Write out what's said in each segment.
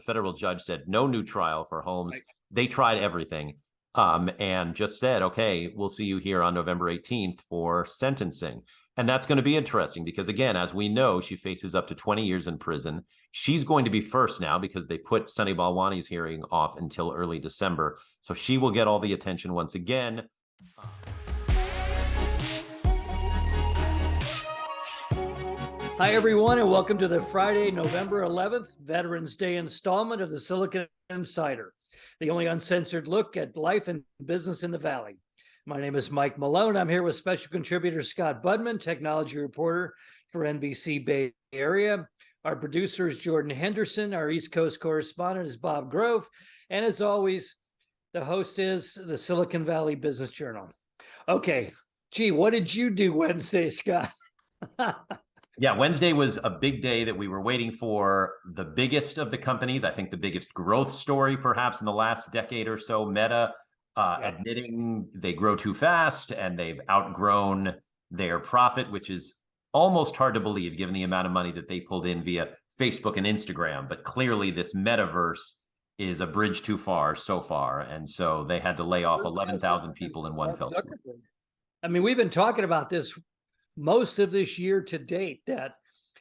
federal judge said no new trial for Holmes. Right. They tried everything and just said, okay, we'll see you here on November 18th for sentencing. And that's going to be interesting because, again, as we know, she faces up to 20 years in prison. She's going to be first now because they put Sunny Balwani's hearing off until early December. So she will get all the attention once again. Hi, everyone, and welcome to the Friday, November 11th, Veterans Day installment of the Silicon Insider, the only uncensored look at life and business in the Valley. My name is Mike Malone. I'm here with special contributor Scott Budman, technology reporter for NBC Bay Area. Our producer is Jordan Henderson. Our East Coast correspondent is Bob Grove. And as always, the host is the Silicon Valley Business Journal. Okay, gee, what did you do Wednesday, Scott? Yeah, Wednesday was a big day that we were waiting for. The biggest of the companies, I think the biggest growth story perhaps in the last decade or so, Meta admitting they grow too fast and they've outgrown their profit, which is almost hard to believe given the amount of money that they pulled in via Facebook and Instagram. But clearly this metaverse is a bridge too far so far. And so they had to lay off 11,000 people in one fell swoop. I mean, we've been talking about this most of this year to date, that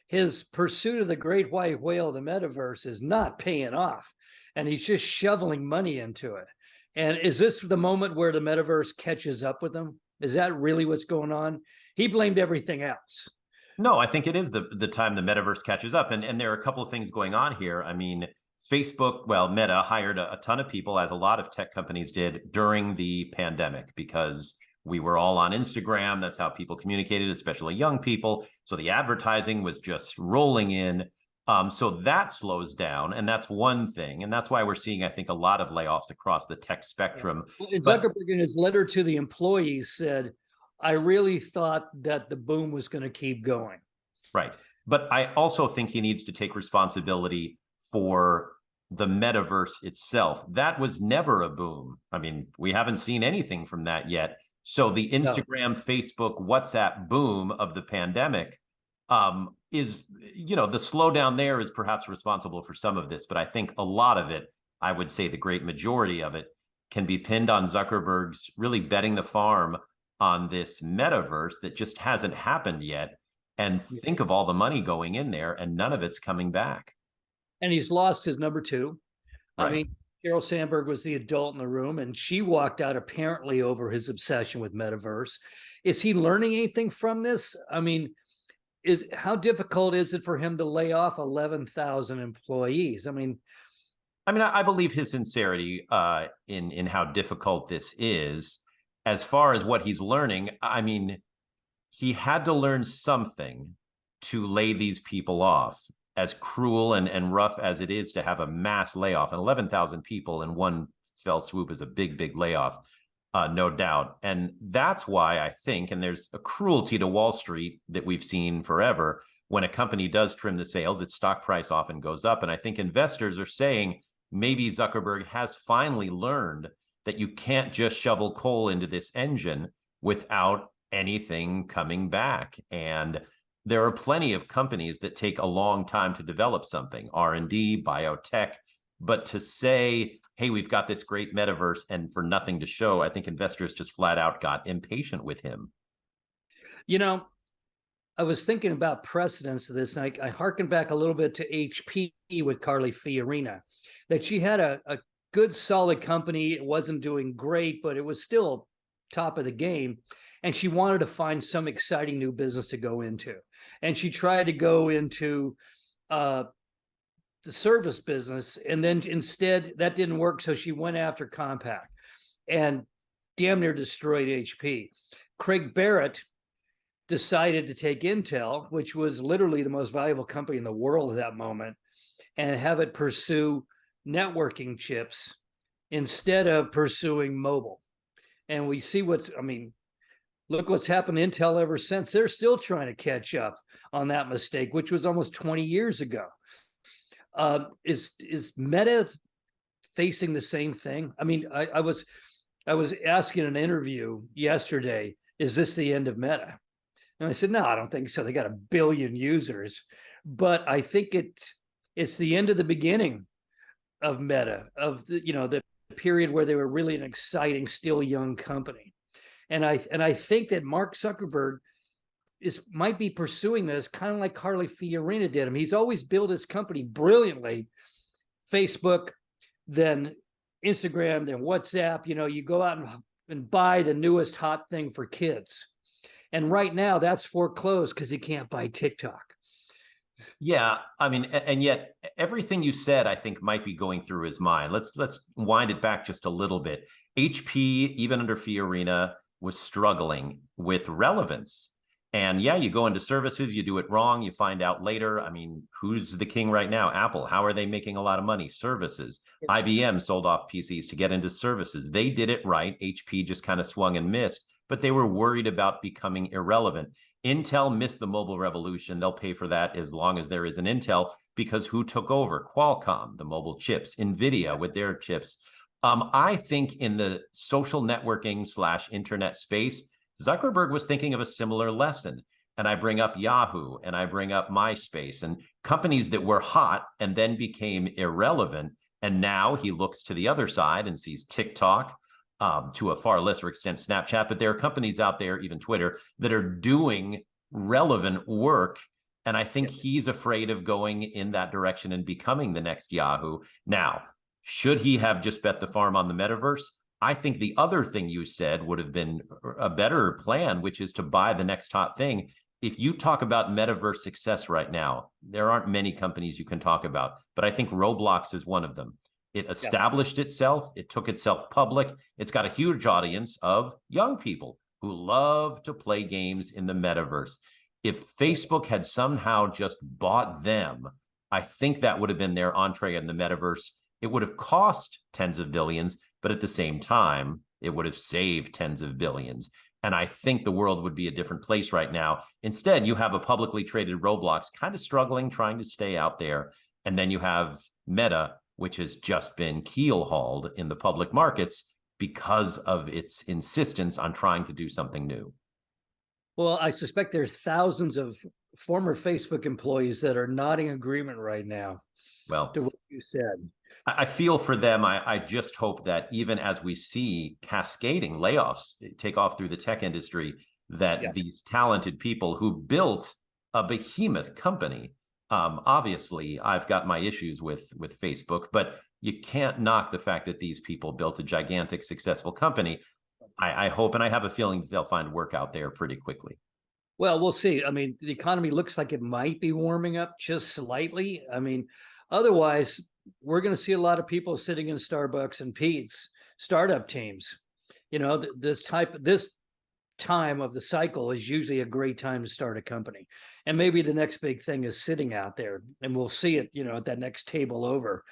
his pursuit of the great white whale, the metaverse, is not paying off. And he's just shoveling money into it. And is this the moment where the metaverse catches up with him? Is that really what's going on? He blamed everything else. No, I think it is the time the metaverse catches up. And there are a couple of things going on here. I mean, Facebook, well, Meta hired a ton of people, as a lot of tech companies did during the pandemic, because we were all on Instagram. That's how people communicated, especially young people. So the advertising was just rolling in. So that slows down. And that's one thing. And that's why we're seeing, I think, a lot of layoffs across the tech spectrum. Well, Zuckerberg, in his letter to the employees, said, I really thought that the boom was going to keep going. Right. But I also think he needs to take responsibility for the metaverse itself. That was never a boom. I mean, we haven't seen anything from that yet. So the Instagram, Facebook, WhatsApp boom of the pandemic is, the slowdown there is perhaps responsible for some of this. But I think a lot of it, I would say the great majority of it, can be pinned on Zuckerberg's really betting the farm on this metaverse that just hasn't happened yet. And think of all the money going in there and none of it's coming back. And he's lost his number two. Right. I mean, Sheryl Sandberg was the adult in the room, and she walked out apparently over his obsession with metaverse. Is he learning anything from this? I mean, how difficult is it for him to lay off 11,000 employees? I believe his sincerity in how difficult this is. As far as what he's learning, I mean, he had to learn something to lay these people off. As cruel and rough as it is to have a mass layoff, and 11,000 people in one fell swoop is a big, big layoff, no doubt. And that's why I think, and there's a cruelty to Wall Street that we've seen forever, when a company does trim the sails, its stock price often goes up. And I think investors are saying maybe Zuckerberg has finally learned that you can't just shovel coal into this engine without anything coming back. And there are plenty of companies that take a long time to develop something, R&D, biotech, but to say, hey, we've got this great metaverse and for nothing to show, I think investors just flat out got impatient with him. I was thinking about precedents of this, and I hearken back a little bit to HP with Carly Fiorina, that she had a good, solid company. It wasn't doing great, but it was still top of the game. And she wanted to find some exciting new business to go into. And she tried to go into the service business. And then instead, that didn't work. So she went after Compaq and damn near destroyed HP. Craig Barrett decided to take Intel, which was literally the most valuable company in the world at that moment, and have it pursue networking chips instead of pursuing mobile. And we see look what's happened to Intel ever since. They're still trying to catch up on that mistake, which was almost 20 years ago. Is Meta facing the same thing? I mean, I was asking in an interview yesterday, is this the end of Meta? And I said, no, I don't think so. They got 1 billion users, but I think it's the end of the beginning of Meta, of the period where they were really an exciting, still young company. And I think that Mark Zuckerberg might be pursuing this kind of like Carly Fiorina did him. He's always built his company brilliantly. Facebook, then Instagram, then WhatsApp. You go out and buy the newest hot thing for kids. And right now that's foreclosed because he can't buy TikTok. Yeah, I mean, and yet everything you said, I think, might be going through his mind. Let's wind it back just a little bit. HP, even under Fiorina, was struggling with relevance. And yeah, you go into services, you do it wrong, you find out later. I mean, who's the king right now? Apple. How are they making a lot of money? Services. IBM sold off PCs to get into services. They did it right. HP just kind of swung and missed, but they were worried about becoming irrelevant. Intel missed the mobile revolution. They'll pay for that as long as there is an Intel, because who took over? Qualcomm, the mobile chips, NVIDIA with their chips. I think in the social networking / internet space, Zuckerberg was thinking of a similar lesson. And I bring up Yahoo and I bring up MySpace and companies that were hot and then became irrelevant. And now he looks to the other side and sees TikTok, to a far lesser extent Snapchat, but there are companies out there, even Twitter, that are doing relevant work. And I think he's afraid of going in that direction and becoming the next Yahoo. Now, should he have just bet the farm on the metaverse? I think the other thing you said would have been a better plan, which is to buy the next hot thing. If you talk about metaverse success right now, there aren't many companies you can talk about, but I think Roblox is one of them. It established itself. It took itself public. It's got a huge audience of young people who love to play games in the metaverse. If Facebook had somehow just bought them, I think that would have been their entree in the metaverse. It would have cost tens of billions, but at the same time, it would have saved tens of billions. And I think the world would be a different place right now. Instead, you have a publicly traded Roblox kind of struggling, trying to stay out there. And then you have Meta, which has just been keel-hauled in the public markets because of its insistence on trying to do something new. Well, I suspect there's thousands of former Facebook employees that are nodding agreement right now. Well, to what you said. I feel for them. I just hope that even as we see cascading layoffs take off through the tech industry, that these talented people who built a behemoth company, obviously I've got my issues with Facebook, but you can't knock the fact that these people built a gigantic, successful company. I hope, and I have a feeling they'll find work out there pretty quickly. Well, we'll see. I mean, the economy looks like it might be warming up just slightly. I mean, otherwise, we're going to see a lot of people sitting in Starbucks and Pete's, startup teams. This time of the cycle is usually a great time to start a company. And maybe the next big thing is sitting out there, and we'll see it, at that next table over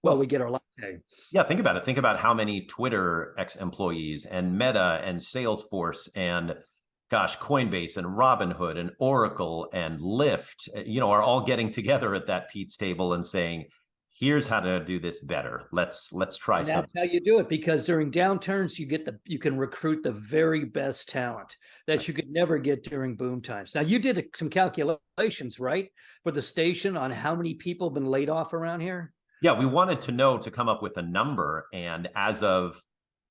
while we get our latte. Yeah, think about it. Think about how many Twitter ex-employees and Meta and Salesforce and Coinbase and Robinhood and Oracle and Lyft, are all getting together at that Pete's table and saying, here's how to do this better. Let's try something. That's how you do it, because during downturns, you can recruit the very best talent that you could never get during boom times. Now, you did some calculations, right, for the station on how many people have been laid off around here? Yeah, we wanted to come up with a number. And as of,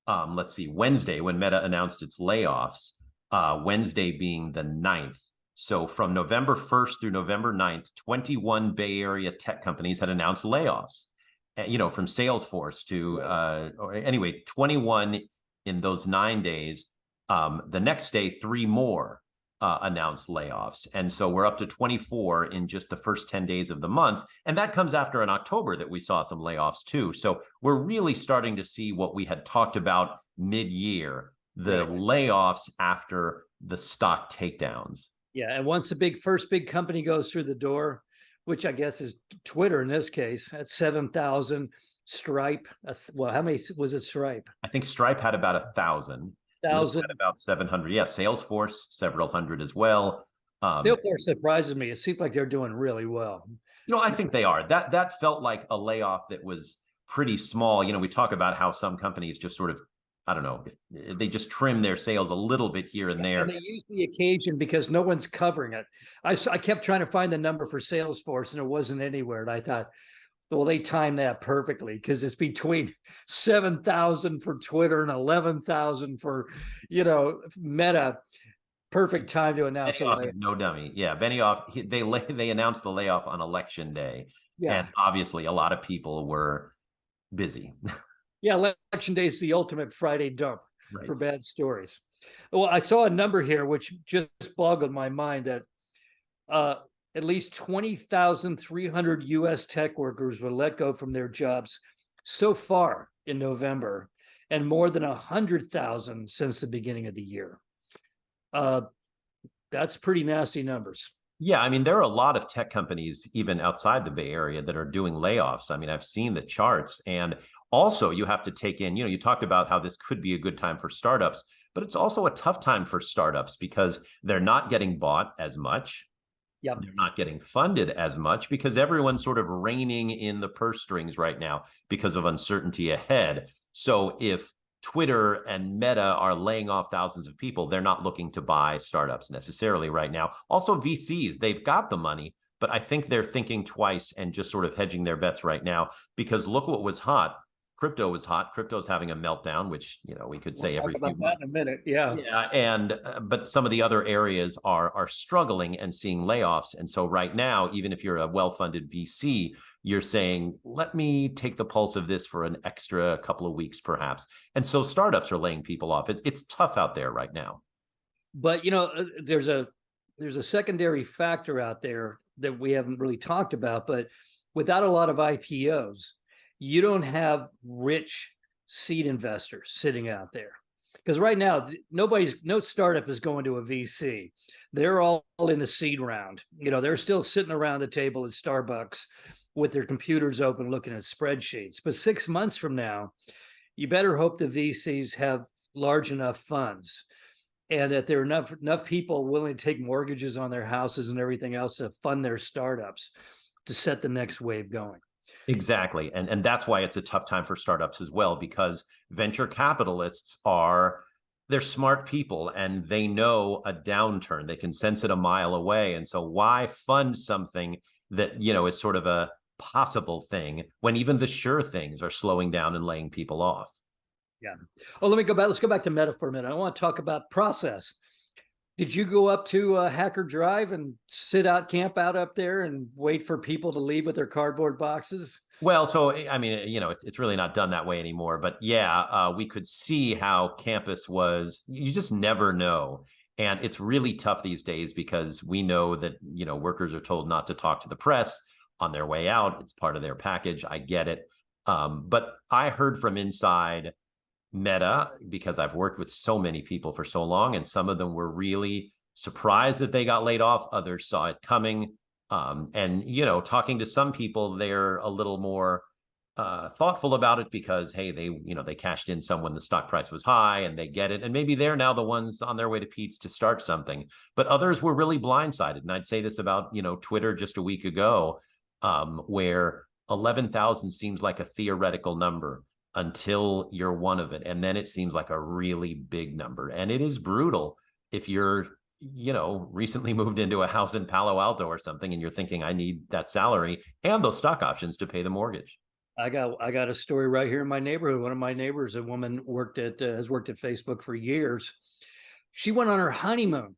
Wednesday, when Meta announced its layoffs, Wednesday being the 9th. So from November 1st through November 9th, 21 Bay Area tech companies had announced layoffs, from Salesforce to, 21 in those 9 days. The next day, 3 more announced layoffs. And so we're up to 24 in just the first 10 days of the month. And that comes after in October that we saw some layoffs too. So we're really starting to see what we had talked about mid-year, the layoffs after the stock takedowns. Yeah, and once the first big company goes through the door, which I guess is Twitter in this case, at 7,000, Stripe. Well, how many was it? Stripe? I think Stripe had about 1,000. 1,000. About 700. Yeah, Salesforce, several hundred as well. Salesforce surprises me. It seems like they're doing really well. I think they are. That felt like a layoff that was pretty small. We talk about how some companies just sort of, I don't know, they just trim their sales a little bit here and there. And they use the occasion because no one's covering it. I kept trying to find the number for Salesforce and it wasn't anywhere. And I thought, Well, they timed that perfectly because it's between 7,000 for Twitter and 11,000 for, Meta. Perfect time to announce a Benioff layoff. is no dummy. Yeah, Benioff. They announced the layoff on election day, Yeah. and obviously a lot of people were busy. Yeah. Election day is the ultimate Friday dump Right. for bad stories. Well, I saw a number here which just boggled my mind that uh, at least 20,300 US tech workers were let go from their jobs so far in November, and more than 100,000 since the beginning of the year. That's pretty nasty numbers. Yeah, I mean, there are a lot of tech companies, even outside the Bay Area, that are doing layoffs. I mean, I've seen the charts. And also, you have to take in, you talked about how this could be a good time for startups, but it's also a tough time for startups because they're not getting bought as much. Yep. They're not getting funded as much because everyone's sort of reining in the purse strings right now because of uncertainty ahead. So if Twitter and Meta are laying off thousands of people, they're not looking to buy startups necessarily right now. Also, VCs, they've got the money, but I think they're thinking twice and just sort of hedging their bets right now because look what was hot. Crypto was hot. Crypto's having a meltdown, which we could say We'll every talk about few that months. in a minute. Yeah. Yeah, and but some of the other areas are struggling and seeing layoffs. And so right now, even if you're a well-funded VC, you're saying, let me take the pulse of this for an extra couple of weeks, perhaps. And so startups are laying people off. It's tough out there right now. But there's a secondary factor out there that we haven't really talked about. But without a lot of IPOs, you don't have rich seed investors sitting out there. Because right now, no startup is going to a VC. They're all in the seed round. They're still sitting around the table at Starbucks with their computers open looking at spreadsheets. But 6 months from now, you better hope the VCs have large enough funds and that there are enough people willing to take mortgages on their houses and everything else to fund their startups to set the next wave going. Exactly. And that's why it's a tough time for startups as well, because venture capitalists they're smart people and they know a downturn. They can sense it a mile away. And so why fund something that, is sort of a possible thing when even the sure things are slowing down and laying people off? Yeah. Oh, let me go back. Let's go back to Meta for a minute. I want to talk about process. Did you go up to Hacker Drive and camp out up there and wait for people to leave with their cardboard boxes? Well, so I mean, it's really not done that way anymore. But yeah, we could see how campus was. You just never know, and it's really tough these days because we know that workers are told not to talk to the press on their way out. It's part of their package. I get it, but I heard from inside Meta because I've worked with so many people for so long, and some of them were really surprised that they got laid off. Others saw it coming. And talking to some people, they're a little more thoughtful about it because hey, they cashed in some when the stock price was high and they get it, and maybe they're now the ones on their way to Pete's to start something. But others were really blindsided, and I'd say this about Twitter just a week ago, where 11,000 seems like a theoretical number until you're one of it, and then it seems like a really big number, and it is brutal if you're recently moved into a house in Palo Alto or something, and you're thinking, I need that salary and those stock options to pay the mortgage. I got a story right here in my neighborhood. One of my neighbors, a woman has worked at Facebook for years. She went on her honeymoon,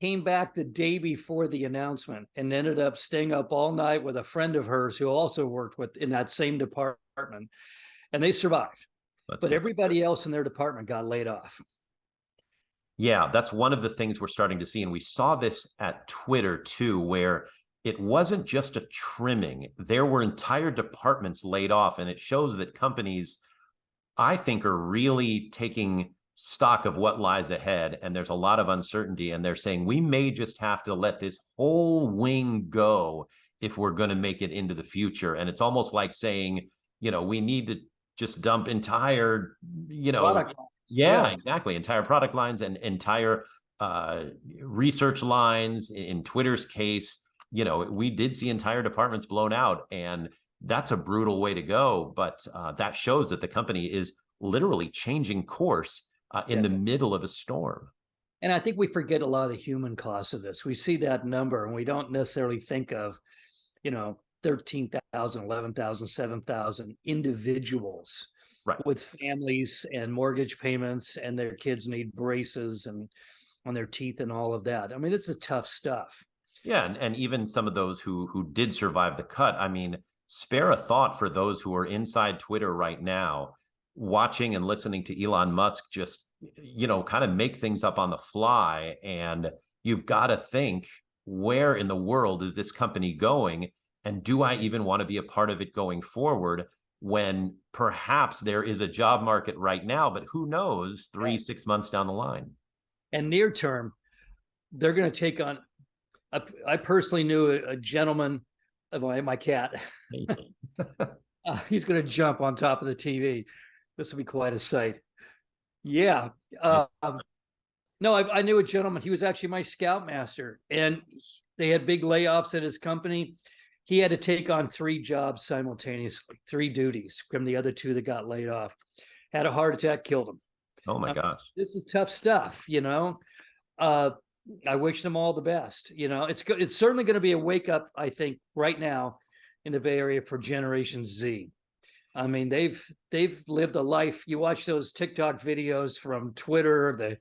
came back the day before the announcement, and ended up staying up all night with a friend of hers who also worked in that same department, and they survived. But everybody else in their department got laid off. Yeah, that's one of the things we're starting to see. And we saw this at Twitter too, where it wasn't just a trimming. There were entire departments laid off. And it shows that companies, I think, are really taking stock of what lies ahead. And there's a lot of uncertainty. And they're saying we may just have to let this whole wing go if we're going to make it into the future. And it's almost like saying, we need to just dump entire, Product. Yeah, exactly. Entire product lines and entire research lines. In Twitter's case, we did see entire departments blown out, and that's a brutal way to go. But that shows that the company is literally changing course in the middle of a storm. And I think we forget a lot of the human costs of this. We see that number and we don't necessarily think of, 13,000, 11,000, 7,000 individuals Right. with families and mortgage payments, and their kids need braces and on their teeth and all of that. I mean, this is tough stuff. Yeah, and even some of those who did survive the cut, I mean, spare a thought for those who are inside Twitter right now, watching and listening to Elon Musk just, kind of make things up on the fly. And you've got to think, where in the world is this company going? And do I even want to be a part of it going forward when perhaps there is a job market right now, but who knows, 3-6 months down the line? And near term, they're going to take on. I personally knew a gentleman, my cat. He's going to jump on top of the TV. This will be quite a sight. Yeah. No, I knew a gentleman. He was actually my scoutmaster, and they had big layoffs at his company. He had to take on 3 jobs simultaneously, 3 duties from the other 2 that got laid off. Had a heart attack, killed him. Oh my gosh. This is tough stuff, I wish them all the best. It's certainly going to be a wake up, I think, right now in the Bay Area for Generation Z. I mean, they've lived a life. You watch those TikTok videos from Twitter,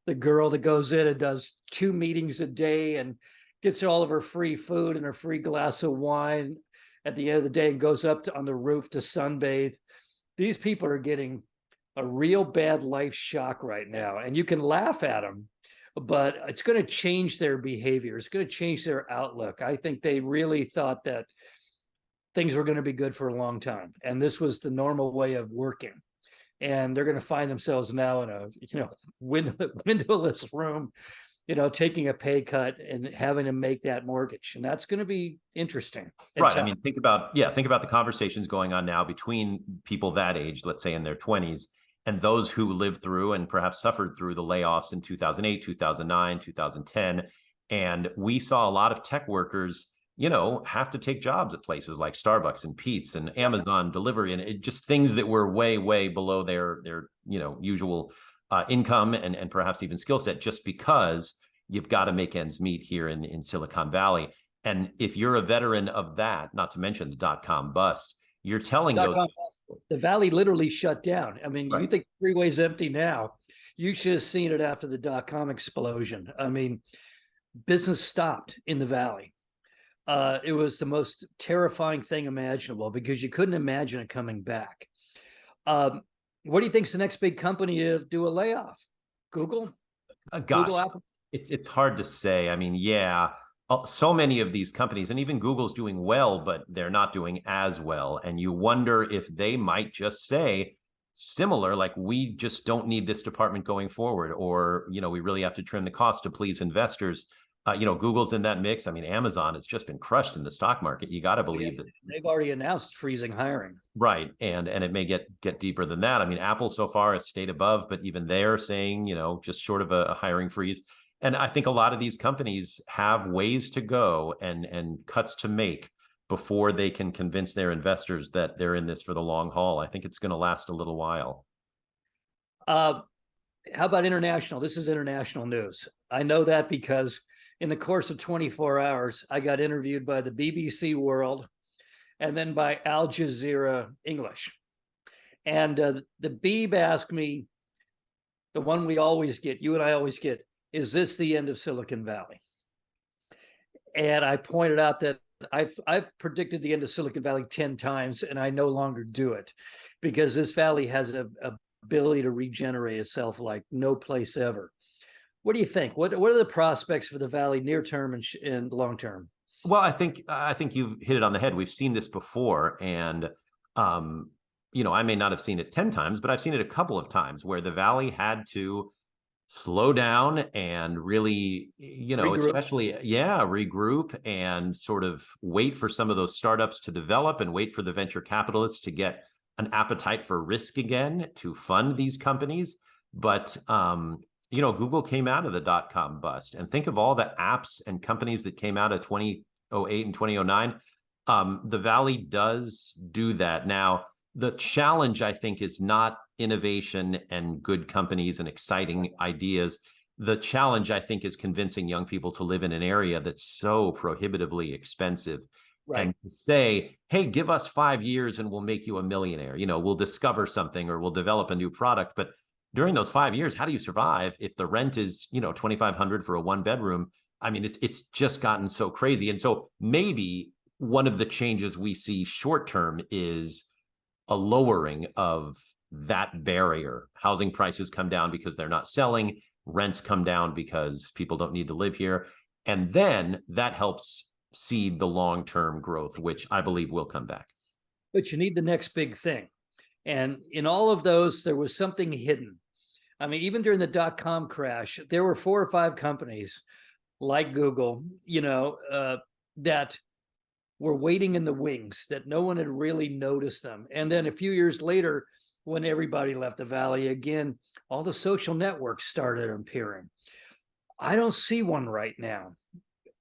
the girl that goes in and does 2 meetings a day and gets all of her free food and her free glass of wine at the end of the day and goes up on the roof to sunbathe. These people are getting a real bad life shock right now, and you can laugh at them, but it's going to change their behavior. It's going to change their outlook. I think they really thought that things were going to be good for a long time, and this was the normal way of working. And they're going to find themselves now in a windowless room, taking a pay cut and having to make that mortgage, and that's going to be interesting. Right. Tough. I mean, think about the conversations going on now between people that age, let's say in their 20s, and those who lived through and perhaps suffered through the layoffs in 2008, 2009, 2010. And we saw a lot of tech workers, have to take jobs at places like Starbucks and Pete's and Amazon delivery, and just things that were way, way below their usual income and perhaps even skill set, just because you've got to make ends meet here in Silicon Valley. And if you're a veteran of that, not to mention the dot-com bust, you're telling those the Valley literally shut down. I mean, right. You think the freeway's empty now. You should have seen it after the dot-com explosion. I mean, business stopped in the Valley. It was the most terrifying thing imaginable because you couldn't imagine it coming back. What do you think's the next big company to do a layoff? Google? Google, Apple? It's hard to say. I mean, yeah, so many of these companies, and even Google's doing well, but they're not doing as well. And you wonder if they might just say similar, like, we just don't need this department going forward, or, we really have to trim the cost to please investors. Google's in that mix. I mean, Amazon has just been crushed in the stock market. You got to believe that they've already announced freezing hiring. Right. And it may get deeper than that. I mean, Apple so far has stayed above, but even they're saying, just short of a hiring freeze. And I think a lot of these companies have ways to go and cuts to make before they can convince their investors that they're in this for the long haul. I think it's going to last a little while. How about international? This is international news. I know that because in the course of 24 hours, I got interviewed by the BBC World and then by Al Jazeera English. And the Beeb asked me, the one we always get, you and I always get, is this the end of Silicon Valley? And I pointed out that I've predicted the end of Silicon Valley 10 times, and I no longer do it because this valley has a ability to regenerate itself like no place ever. What do you think? What are the prospects for the valley near term and long term? Well, I think you've hit it on the head. We've seen this before, and I may not have seen it 10 times, but I've seen it a couple of times where the valley had to slow down and really, regroup and sort of wait for some of those startups to develop and wait for the venture capitalists to get an appetite for risk again to fund these companies. But Google came out of the dot-com bust, and think of all the apps and companies that came out of 2008 and 2009. The Valley does do that. Now, the challenge, I think, is not innovation and good companies and exciting ideas. The challenge, I think, is convincing young people to live in an area that's so prohibitively expensive, Right. and say, hey, give us 5 years and we'll make you a millionaire. We'll discover something or we'll develop a new product. But during those 5 years, how do you survive if the rent is, $2,500 for a 1 bedroom? I mean, it's just gotten so crazy. And so maybe one of the changes we see short term is a lowering of that barrier. Housing prices come down because they're not selling, rents come down because people don't need to live here. And then that helps seed the long-term growth, which I believe will come back. But you need the next big thing. And in all of those, there was something hidden. I mean, even during the dot-com crash, there were 4 or 5 companies like Google, that were waiting in the wings, that no one had really noticed them. And then a few years later, when everybody left the valley again, all the social networks started appearing. I don't see one right now.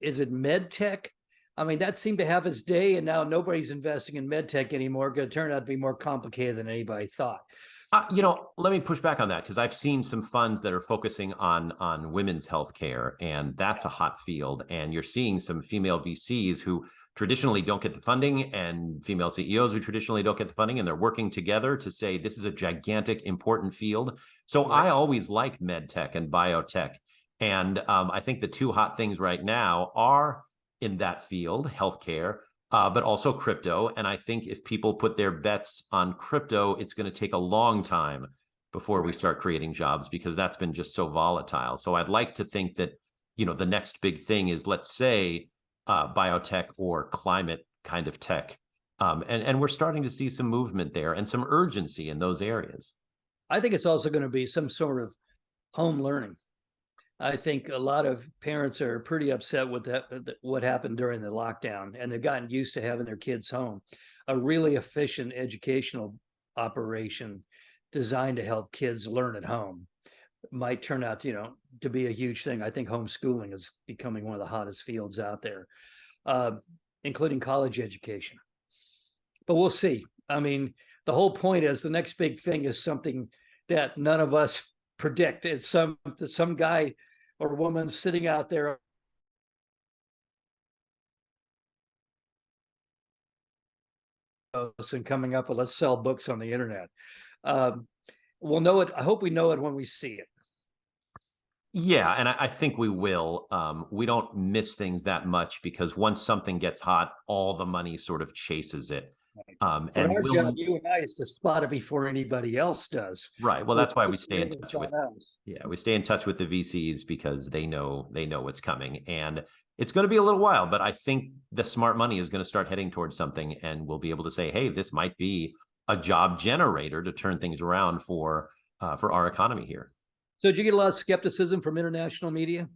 Is it med tech? I mean, that seemed to have its day, and now nobody's investing in med tech anymore. Going to turn out to be more complicated than anybody thought. Let me push back on that, because I've seen some funds that are focusing on women's healthcare, and that's a hot field. And you're seeing some female VCs who traditionally don't get the funding, and female CEOs who traditionally don't get the funding, and they're working together to say this is a gigantic, important field. So right. I always like med tech and biotech, and I think the 2 hot things right now are in that field, healthcare, but also crypto. And I think if people put their bets on crypto, it's going to take a long time before we start creating jobs, because that's been just so volatile. So I'd like to think that, the next big thing is, let's say, biotech or climate kind of tech. And we're starting to see some movement there and some urgency in those areas. I think it's also going to be some sort of home learning. I think a lot of parents are pretty upset with that, what happened during the lockdown, and they've gotten used to having their kids home. A really efficient educational operation designed to help kids learn at home might turn out, to be a huge thing. I think homeschooling is becoming one of the hottest fields out there, including college education. But we'll see. I mean, the whole point is the next big thing is something that none of us predict. It's some guy or woman sitting out there and coming up with, let's sell books on the internet. We'll know it. I hope we know it when we see it. Yeah, and I think we will. We don't miss things that much, because once something gets hot, all the money sort of chases it. And our job, you and I, is to spot it before anybody else does. Right. Well, that's why we stay in touch with. Yeah, we stay in touch with the VCs, because they know what's coming, and it's going to be a little while. But I think the smart money is going to start heading towards something, and we'll be able to say, hey, this might be a job generator to turn things around for our economy here. So did you get a lot of skepticism from international media?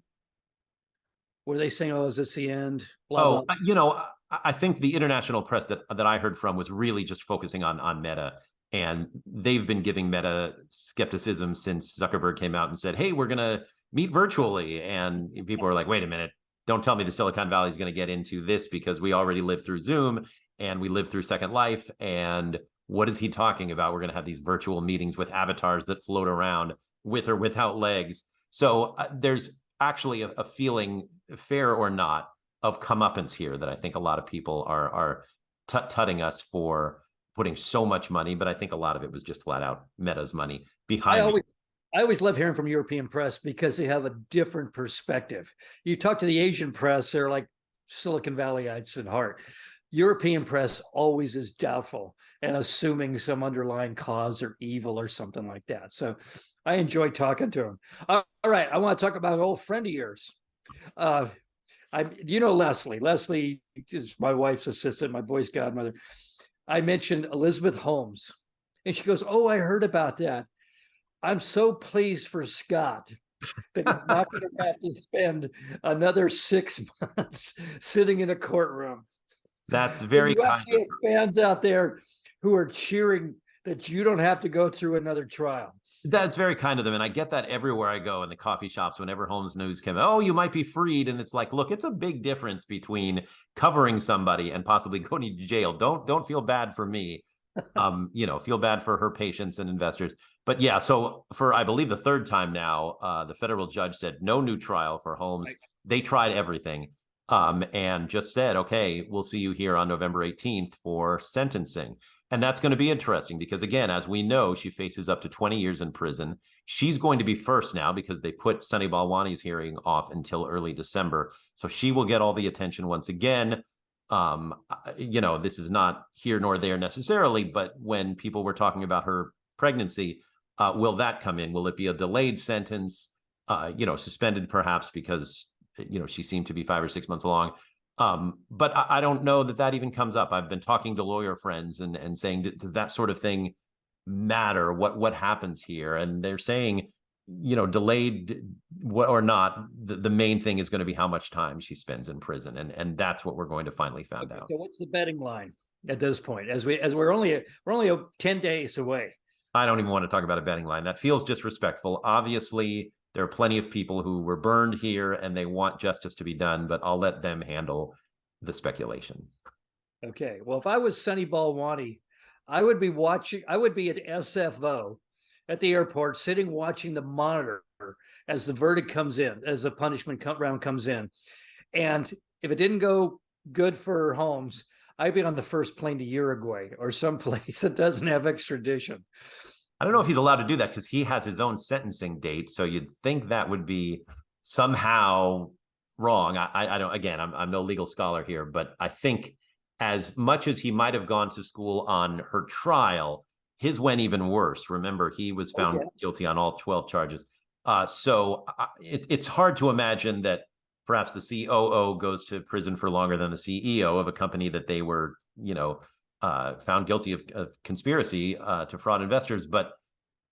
Were they saying, "Oh, is this the end?" Blah, blah. I think the international press that I heard from was really just focusing on Meta, and they've been giving Meta skepticism since Zuckerberg came out and said, hey, we're going to meet virtually. And people are like, wait a minute, don't tell me the Silicon Valley is going to get into this, because we already lived through Zoom and we lived through Second Life. And what is he talking about? We're going to have these virtual meetings with avatars that float around with or without legs. So there's actually a feeling, fair or not, of comeuppance here that I think a lot of people are tutting us for putting so much money, but I think a lot of it was just flat out Meta's money behind it. I always love hearing from European press, because they have a different perspective. You talk to the Asian press, they're like Silicon Valleyites at heart. European press always is doubtful and assuming some underlying cause or evil or something like that. So I enjoy talking to them. All right, I want to talk about an old friend of yours. Leslie. Leslie is my wife's assistant, my boy's godmother. I mentioned Elizabeth Holmes, and she goes, "Oh, I heard about that. I'm so pleased for Scott that he's not going to have to spend another 6 months sitting in a courtroom." That's very kind of fans out there who are cheering that you don't have to go through another trial. That's very kind of them. And I get that everywhere I go in the coffee shops, whenever Holmes news comes, oh, you might be freed. And it's like, look, it's a big difference between covering somebody and possibly going to jail. Don't feel bad for me. Feel bad for her patients and investors. But yeah, so for, I believe, the 3rd time now, the federal judge said no new trial for Holmes. Right. They tried everything. and just said, okay, we'll see you here on November 18th for sentencing. And that's going to be interesting because, again, as we know, she faces up to 20 years in prison. She's going to be first now because they put Sunny Balwani's hearing off until early December. So she will get all the attention once again. This is not here nor there necessarily, but when people were talking about her pregnancy, will that come in? Will it be a delayed sentence? Suspended perhaps because, she seemed to be 5 or 6 months along. But I don't know that even comes up. I've been talking to lawyer friends and saying, does that sort of thing matter? What happens here? And they're saying, delayed or not, the main thing is going to be how much time she spends in prison, and that's what we're going to finally find out. So what's the betting line at this point? As we're only 10 days away. I don't even want to talk about a betting line. That feels disrespectful. Obviously, there are plenty of people who were burned here and they want justice to be done, but I'll let them handle the speculation. Okay. Well, if I was Sunny Balwani, I would be at SFO at the airport, sitting watching the monitor as the verdict comes in, as the punishment round comes in. And if it didn't go good for Holmes, I'd be on the first plane to Uruguay or someplace that doesn't have extradition. I don't know if he's allowed to do that because he has his own sentencing date. So you'd think that would be somehow wrong. I don't, again, I'm no legal scholar here, but I think as much as he might have gone to school on her trial, his went even worse. Remember, he was found guilty on all 12 charges. So it's hard to imagine that perhaps the COO goes to prison for longer than the CEO of a company that they were, found guilty of conspiracy to fraud investors, but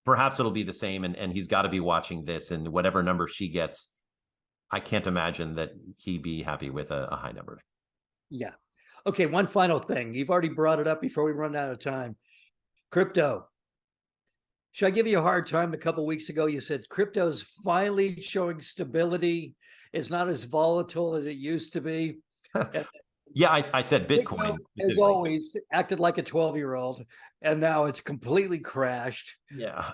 perhaps it'll be the same. And he's got to be watching this, and whatever number she gets, I can't imagine that he'd be happy with a high number. Yeah. Okay. One final thing. You've already brought it up before we run out of time. Crypto. Should I give you a hard time? A couple of weeks ago, you said crypto's finally showing stability. It's not as volatile as it used to be. Yeah, I said Bitcoin. As always, acted like a 12-year-old, and now it's completely crashed. Yeah.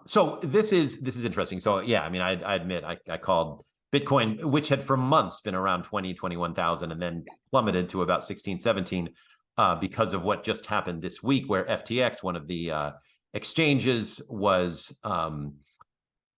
So this is interesting. So yeah, I mean, I admit I called Bitcoin, which had for months been around 20, 21,000 and then plummeted to about 16, 17 because of what just happened this week, where FTX, one of the exchanges, was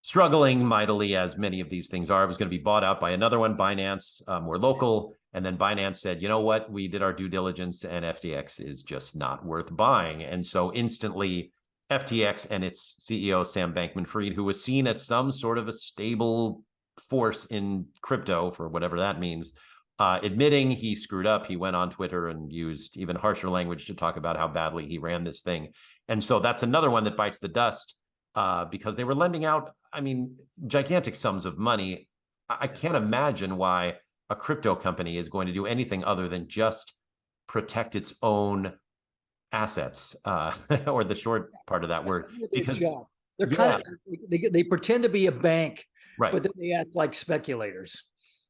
struggling mightily, as many of these things are. It was going to be bought out by another one, Binance, more local. And then Binance said, you know what, we did our due diligence and FTX is just not worth buying. And so instantly FTX and its CEO, Sam Bankman-Fried, who was seen as some sort of a stable force in crypto, for whatever that means, admitting he screwed up. He went on Twitter and used even harsher language to talk about how badly he ran this thing. And so that's another one that bites the dust because they were lending out, I mean, gigantic sums of money. I can't imagine why a crypto company is going to do anything other than just protect its own assets, or the short part of that word. Because they're kind of, they pretend to be a bank, right, but then they act like speculators.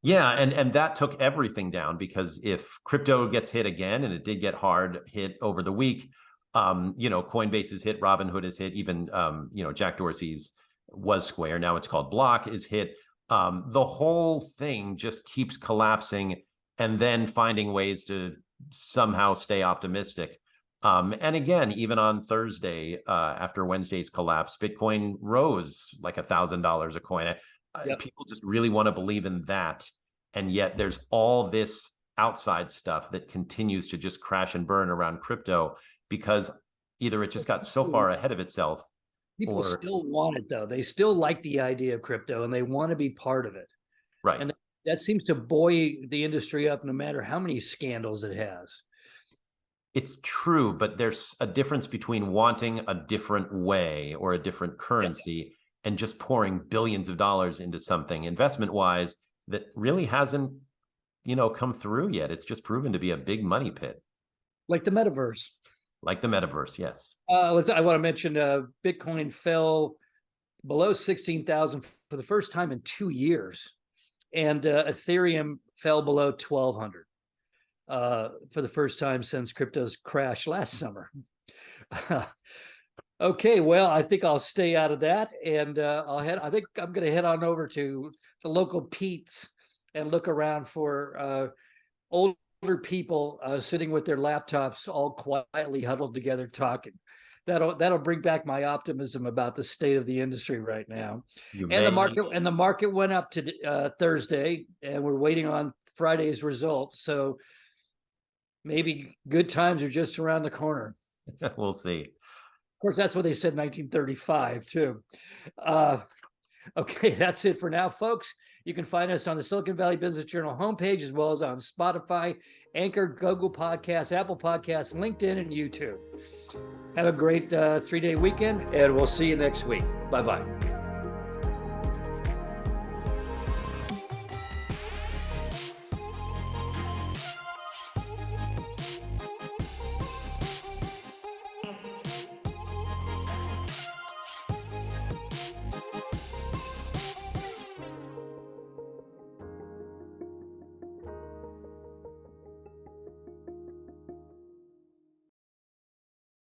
Yeah, and that took everything down, because if crypto gets hit again, and it did get hard hit over the week, Coinbase is hit, Robinhood is hit, even Jack Dorsey's was Square, now it's called Block, is hit. The whole thing just keeps collapsing and then finding ways to somehow stay optimistic. And again, even on Thursday, after Wednesday's collapse, Bitcoin rose like $1,000 a coin. People just really want to believe in that. And yet there's all this outside stuff that continues to just crash and burn around crypto, because either it just got so far ahead of itself. People still want it, though. They still like the idea of crypto and they want to be part of it. Right. And that seems to buoy the industry up no matter how many scandals it has. It's true, but there's a difference between wanting a different way or a different currency and just pouring billions of dollars into something investment-wise that really hasn't, come through yet. It's just proven to be a big money pit. Like the metaverse. Like the metaverse, yes. I want to mention Bitcoin fell below 16,000 for the first time in 2 years. And Ethereum fell below 1,200 for the first time since crypto's crash last summer. Okay, well, I think I'll stay out of that, and I think I'm going to head on over to the local Pete's and look around for older people sitting with their laptops, all quietly huddled together talking. That'll bring back my optimism about the state of the industry right now. And the market went up to Thursday, and we're waiting on Friday's results. So maybe good times are just around the corner. We'll see. Of course, that's what they said in 1935 too. Okay, that's it for now, folks. You can find us on the Silicon Valley Business Journal homepage, as well as on Spotify, Anchor, Google Podcasts, Apple Podcasts, LinkedIn, and YouTube. Have a great 3-day weekend, and we'll see you next week. Bye-bye.